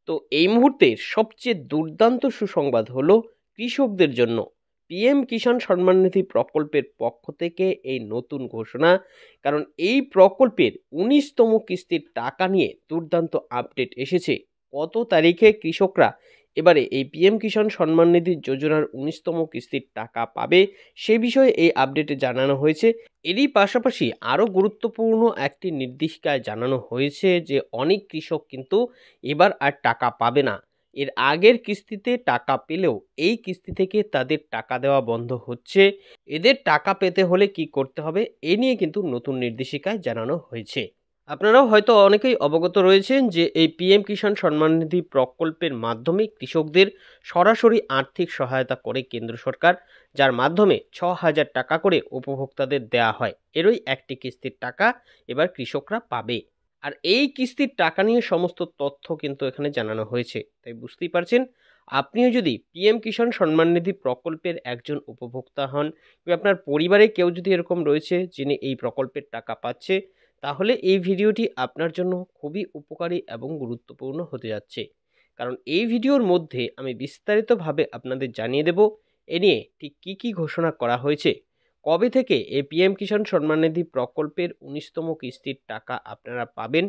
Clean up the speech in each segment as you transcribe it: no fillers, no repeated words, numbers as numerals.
তো এই মুহূর্তের সবচেয়ে দুর্দান্ত সুসংবাদ হলো কৃষকদের জন্য পিএম কিষাণ সম্মান নিধি প্রকল্পের পক্ষ থেকে এই নতুন ঘোষণা। কারণ এই প্রকল্পের ১৯তম কিস্তির টাকা নিয়ে দুর্দান্ত আপডেট এসেছে। কত তারিখে কৃষকরা এবারে এই পিএম কিষাণ সম্মান নিধি যোজনার ১৯তম কিস্তির টাকা পাবে সে বিষয়ে এই আপডেটে জানানো হয়েছে। এরই পাশাপাশি আরও গুরুত্বপূর্ণ একটি নির্দেশিকায় জানানো হয়েছে যে অনেক কৃষক কিন্তু এবার আর টাকা পাবে না। এর আগের কিস্তিতে টাকা পেলেও এই কিস্তি থেকে তাদের টাকা দেওয়া বন্ধ হচ্ছে। এদের টাকা পেতে হলে কি করতে হবে এ নিয়ে কিন্তু নতুন নির্দেশিকায় জানানো হয়েছে। আপনারাও হয়তো অনেকেই অবগত রয়েছেন যে এই পিএম কিষাণ সম্মান নিধি প্রকল্পের মাধ্যমে কৃষকদের সরাসরি আর্থিক সহায়তা করে কেন্দ্র সরকার, যার মাধ্যমে ৬,০০০ টাকা করে উপভোক্তাদের দেয়া হয়। এরই একটি কিস্তির টাকা এবার কৃষকরা পাবে। আর এই কিস্তির টাকা নিয়ে সমস্ত তথ্য কিন্তু এখানে জানানো হয়েছে। তাই বুঝতেই পারছেন, আপনিও যদি পিএম কিষাণ সম্মান নিধি প্রকল্পের একজন উপভোক্তা হন বা আপনার পরিবারে কেউ যদি এরকম রয়েছে যিনি এই প্রকল্পের টাকা পাচ্ছে, তাহলে এই ভিডিওটি আপনার জন্য খুবই উপকারী এবং গুরুত্বপূর্ণ হতে যাচ্ছে। কারণ এই ভিডিওর মধ্যে আমি বিস্তারিতভাবে আপনাদের জানিয়ে দেব এ নিয়ে ঠিক কী কী ঘোষণা করা হয়েছে, কবে থেকে এই পিএম কিষাণ সম্মান নিধি প্রকল্পের ১৯তম কিস্তির টাকা আপনারা পাবেন,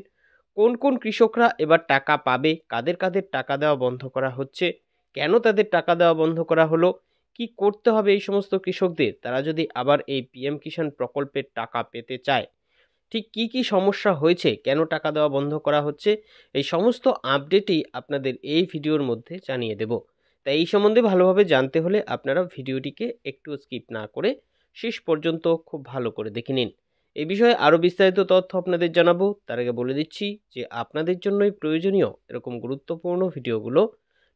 কোন কোন কৃষকরা এবার টাকা পাবে, কাদের কাদের টাকা দেওয়া বন্ধ করা হচ্ছে, কেন তাদের টাকা দেওয়া বন্ধ করা হলো, কি করতে হবে এই সমস্ত কৃষকদের তারা যদি আবার এই পিএম কিষাণ প্রকল্পের টাকা পেতে চায়, ঠিক কী কী সমস্যা হয়েছে, কেন টাকা দেওয়া বন্ধ করা হচ্ছে, এই সমস্ত আপডেটই আপনাদের এই ভিডিওর মধ্যে জানিয়ে দেব। তাই এই সম্বন্ধে ভালোভাবে জানতে হলে আপনারা ভিডিওটিকে একটু স্কিপ না করে শেষ পর্যন্ত খুব ভালো করে দেখে নিন। এই বিষয়ে আরও বিস্তারিত তথ্য আপনাদের জানাবো, তার আগে বলে দিচ্ছি যে আপনাদের জন্যই প্রয়োজনীয় এরকম গুরুত্বপূর্ণ ভিডিওগুলো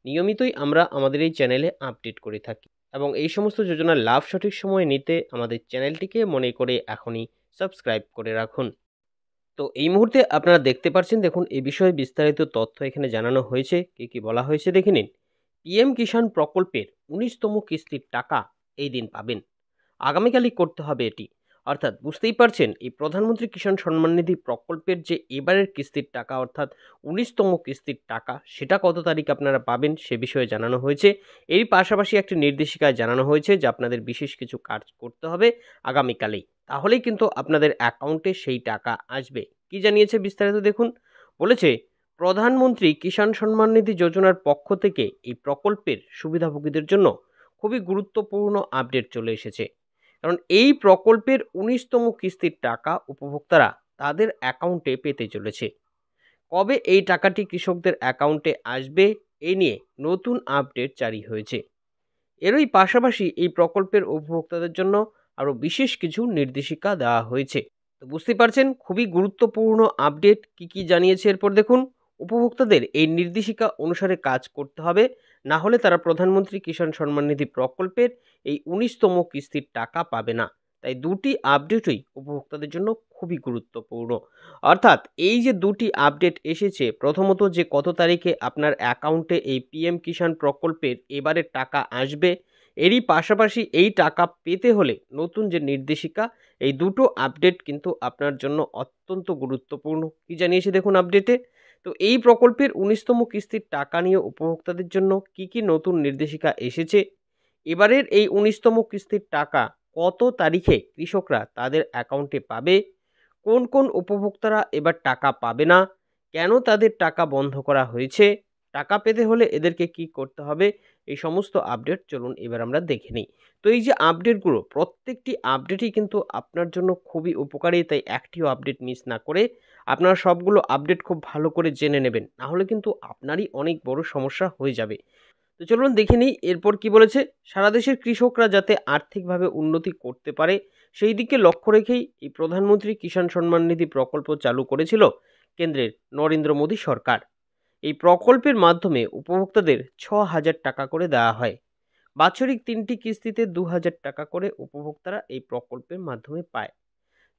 নিয়মিতই আমরা আমাদের এই চ্যানেলে আপডেট করে থাকি। এবং এই সমস্ত যোজনার লাভ সঠিক সময়ে নিতে আমাদের চ্যানেলটিকে মনে করে এখনই সাবস্ক্রাইব করে রাখুন। তো এই মুহূর্তে আপনারা দেখতে পাচ্ছেন, দেখুন এই বিষয়ে বিস্তারিত তথ্য এখানে জানানো হয়েছে। কি কি বলা হয়েছে দেখে নিন। পিএম কিষাণ প্রকল্পের ১৯তম কিস্তির টাকা এই দিন পাবেন। আগামীকালই করতে হবে এটি। অর্থাৎ বুঝতেই পারছেন, এই প্রধানমন্ত্রী কিষাণ সম্মান নিধি প্রকল্পের যে এবারের কিস্তির টাকা অর্থাৎ ১৯তম কিস্তির টাকা সেটা কত তারিখ আপনারা পাবেন সে বিষয়ে জানানো হয়েছে। এর পাশাপাশি একটি নির্দেশিকায় জানানো হয়েছে যে আপনাদের বিশেষ কিছু কাজ করতে হবে আগামীকালেই, তাহলেই কিন্তু আপনাদের অ্যাকাউন্টে সেই টাকা আসবে। কি জানিয়েছে বিস্তারিত দেখুন। বলেছে, প্রধানমন্ত্রী কিষাণ সম্মান নিধি যোজনার পক্ষ থেকে এই প্রকল্পের সুবিধাভোগীদের জন্য খুবই গুরুত্বপূর্ণ আপডেট চলে এসেছে। কারণ এই প্রকল্পের ১৯তম কিস্তির টাকা উপভোক্তারা তাদের অ্যাকাউন্টে পেতে চলেছে। কবে এই টাকাটি কৃষকদের অ্যাকাউন্টে আসবে এ নিয়ে নতুন আপডেট জারি হয়েছে। এরই পাশাপাশি এই প্রকল্পের উপভোক্তাদের জন্য আরও বিশেষ কিছু নির্দেশিকা দেওয়া হয়েছে। তো বুঝতেই পারছেন, খুবই গুরুত্বপূর্ণ আপডেট। কি কি জানিয়েছে এরপর দেখুন। উপভোক্তাদের এই নির্দেশিকা অনুসারে কাজ করতে হবে, না হলে তারা প্রধানমন্ত্রী কিষাণ সম্মান নিধি প্রকল্পের এই ১৯তম কিস্তির টাকা পাবে না। তাই দুটি আপডেটই উপভোক্তাদের জন্য খুবই গুরুত্বপূর্ণ। অর্থাৎ এই যে দুটি আপডেট এসেছে, প্রথমত যে কত তারিখে আপনার অ্যাকাউন্টে এই পিএম কিষাণ প্রকল্পের এবারের টাকা আসবে, এরই পাশাপাশি এই টাকা পেতে হলে নতুন যে নির্দেশিকা, এই দুটো আপডেট কিন্তু আপনার জন্য অত্যন্ত গুরুত্বপূর্ণ। কি জানিয়েছে দেখুন আপডেটে। তো এই প্রকল্পের ১৯তম কিস্তির টাকা নিয়ে উপভোক্তাদের জন্য কি কি নতুন নির্দেশিকা এসেছে, এবারের এই ১৯তম কিস্তির টাকা কত তারিখে কৃষকরা তাদের অ্যাকাউন্টে পাবে, কোন কোন উপভোক্তারা এবার টাকা পাবে না, কেন তাদের টাকা বন্ধ করা হয়েছে, টাকা পেতে হলে এদেরকে কি করতে হবে, এই সমস্ত আপডেট চলুন এবার আমরা দেখে নিই। তো এই যে আপডেটগুলো, প্রত্যেকটি আপডেটই কিন্তু আপনার জন্য খুবই উপকারী। তাই একটিও আপডেট মিস না করে আপনারা সবগুলো আপডেট খুব ভালো করে জেনে নেবেন, না হলে কিন্তু আপনারই অনেক বড় সমস্যা হয়ে যাবে। তো চলুন দেখে নিই এরপর কি বলেছে। সারা দেশের কৃষকরা যাতে আর্থিকভাবে উন্নতি করতে পারে সেই দিকে লক্ষ্য রেখেই এই প্রধানমন্ত্রী কিষাণ সম্মান নিধি প্রকল্প চালু করেছিল কেন্দ্রের নরেন্দ্র মোদী সরকার। এই প্রকল্পের মাধ্যমে উপভোক্তাদের ৬,০০০ টাকা করে দেওয়া হয়। বাৎসরিক ৩টি কিস্তিতে ২,০০০ টাকা করে উপভোক্তারা এই প্রকল্পের মাধ্যমে পায়।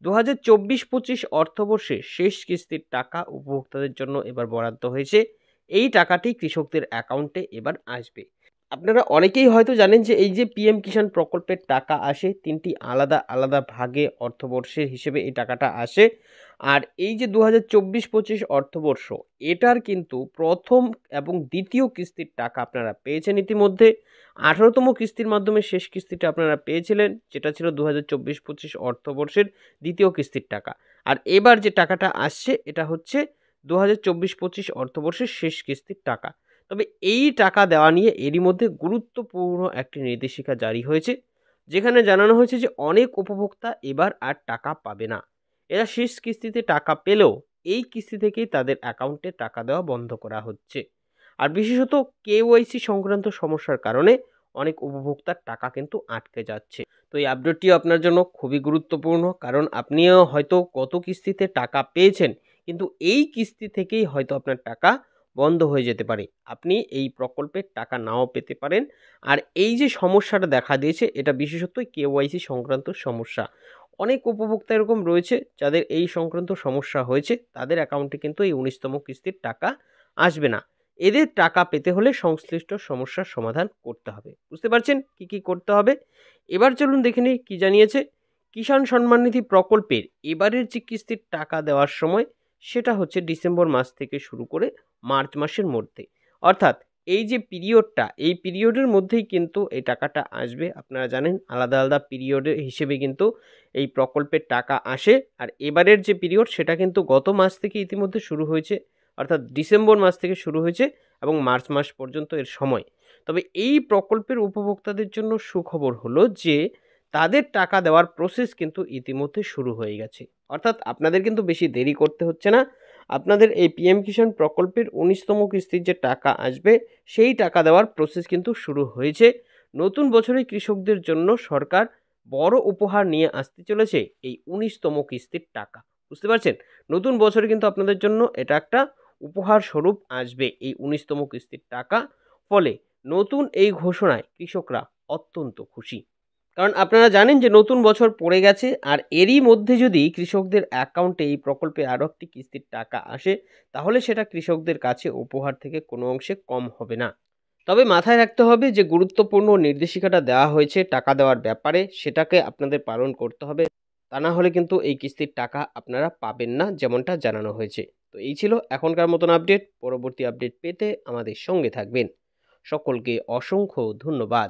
২০২৪-২৫ অর্থবর্ষে শেষ কিস্তির টাকা উপভোক্তাদের জন্য এবার বরাদ্দ হয়েছে। এই টাকাটি কৃষকদের অ্যাকাউন্টে এবার আসবে। আপনারা অনেকেই হয়তো জানেন যে এই যে পিএম কিষাণ প্রকল্পের টাকা আসে ৩টি আলাদা আলাদা ভাগে অর্থবর্ষের হিসেবে এই টাকাটা আসে। আর এই যে ২০২৪-২৫ অর্থবর্ষ এটার কিন্তু প্রথম এবং দ্বিতীয় কিস্তির টাকা আপনারা পেয়েছেন ইতিমধ্যে। ১৮তম কিস্তির মাধ্যমে শেষ কিস্তিটা আপনারা পেয়েছিলেন, যেটা ছিল ২০২৪-২৫ অর্থবর্ষের দ্বিতীয় কিস্তির টাকা। আর এবার যে টাকাটা আসছে এটা হচ্ছে ২০২৪-২৫ অর্থবর্ষের শেষ কিস্তির টাকা। তবে এই টাকা দেওয়া নিয়ে এরই মধ্যে গুরুত্বপূর্ণ একটি নির্দেশিকা জারি হয়েছে, যেখানে জানানো হয়েছে যে অনেক উপভোক্তা এবার আর টাকা পাবে না। এরা শেষ কিস্তিতে টাকা পেলেও এই কিস্তি থেকেই তাদের অ্যাকাউন্টে টাকা দেওয়া বন্ধ করা হচ্ছে। আর বিশেষত কেওয়াইসি সংক্রান্ত সমস্যার কারণে অনেক উপভোক্তার টাকা কিন্তু আটকে যাচ্ছে। তো এই আপডেটটিও আপনার জন্য খুবই গুরুত্বপূর্ণ, কারণ আপনিও হয়তো গত কিস্তিতে টাকা পেয়েছেন, কিন্তু এই কিস্তি থেকেই হয়তো আপনার টাকা বন্ধ হয়ে যেতে পারে। আপনি এই প্রকল্পের টাকা নাও পেতে পারেন। আর এই যে সমস্যাটা দেখা দিয়েছে এটা বিশেষত কেওয়াইসি সংক্রান্ত সমস্যা। অনেক উপভোক্তা এরকম রয়েছে যাদের এই সংক্রান্ত সমস্যা হয়েছে, তাদের অ্যাকাউন্টে কিন্তু এই ১৯তম কিস্তির টাকা আসবে না। এদের টাকা পেতে হলে সংশ্লিষ্ট সমস্যার সমাধান করতে হবে। বুঝতে পারছেন কি কি করতে হবে? এবার চলুন দেখে নিই কি জানিয়েছে। কিষাণ সম্মান নিধি প্রকল্পের এবারের যে কিস্তির টাকা দেওয়ার সময় সেটা হচ্ছে ডিসেম্বর মাস থেকে শুরু করে মার্চ মাসের মধ্যে। অর্থাৎ এই যে পিরিয়ডটা, এই পিরিয়ডের মধ্যেই কিন্তু এই টাকাটা আসবে। আপনারা জানেন আলাদা আলাদা পিরিয়ডের হিসেবে কিন্তু এই প্রকল্পের টাকা আসে। আর এবারের যে পিরিয়ড সেটা কিন্তু গত মাস থেকে ইতিমধ্যে শুরু হয়েছে, অর্থাৎ ডিসেম্বর মাস থেকে শুরু হয়েছে এবং মার্চ মাস পর্যন্ত এর সময়। তবে এই প্রকল্পের উপভোক্তাদের জন্য সুখবর হলো যে তাদের টাকা দেওয়ার প্রসেস কিন্তু ইতিমধ্যে শুরু হয়ে গেছে। অর্থাৎ আপনাদের কিন্তু বেশি দেরি করতে হচ্ছে না। আপনাদের এই পিএম কিষাণ প্রকল্পের ১৯তম কিস্তির যে টাকা আসবে সেই টাকা দেওয়ার প্রসেস কিন্তু শুরু হয়েছে। নতুন বছরে কৃষকদের জন্য সরকার বড় উপহার নিয়ে আসতে চলেছে এই ১৯তম কিস্তির টাকা। বুঝতে পারছেন? নতুন বছরে কিন্তু আপনাদের জন্য এটা একটা উপহার স্বরূপ আসবে এই ১৯তম কিস্তির টাকা। ফলে নতুন এই ঘোষণায় কৃষকরা অত্যন্ত খুশি। কারণ আপনারা জানেন যে নতুন বছর পড়ে গেছে, আর এরই মধ্যে যদি কৃষকদের অ্যাকাউন্টে এই প্রকল্পে আরও একটি কিস্তির টাকা আসে, তাহলে সেটা কৃষকদের কাছে উপহার থেকে কোনো অংশে কম হবে না। তবে মাথায় রাখতে হবে যে গুরুত্বপূর্ণ নির্দেশিকাটা দেওয়া হয়েছে টাকা দেওয়ার ব্যাপারে, সেটাকে আপনাদের পালন করতে হবে। তা না হলে কিন্তু এই কিস্তির টাকা আপনারা পাবেন না, যেমনটা জানানো হয়েছে। তো এই ছিল এখনকার মতন আপডেট। পরবর্তী আপডেট পেতে আমাদের সঙ্গে থাকবেন। সকলকে অসংখ্য ধন্যবাদ।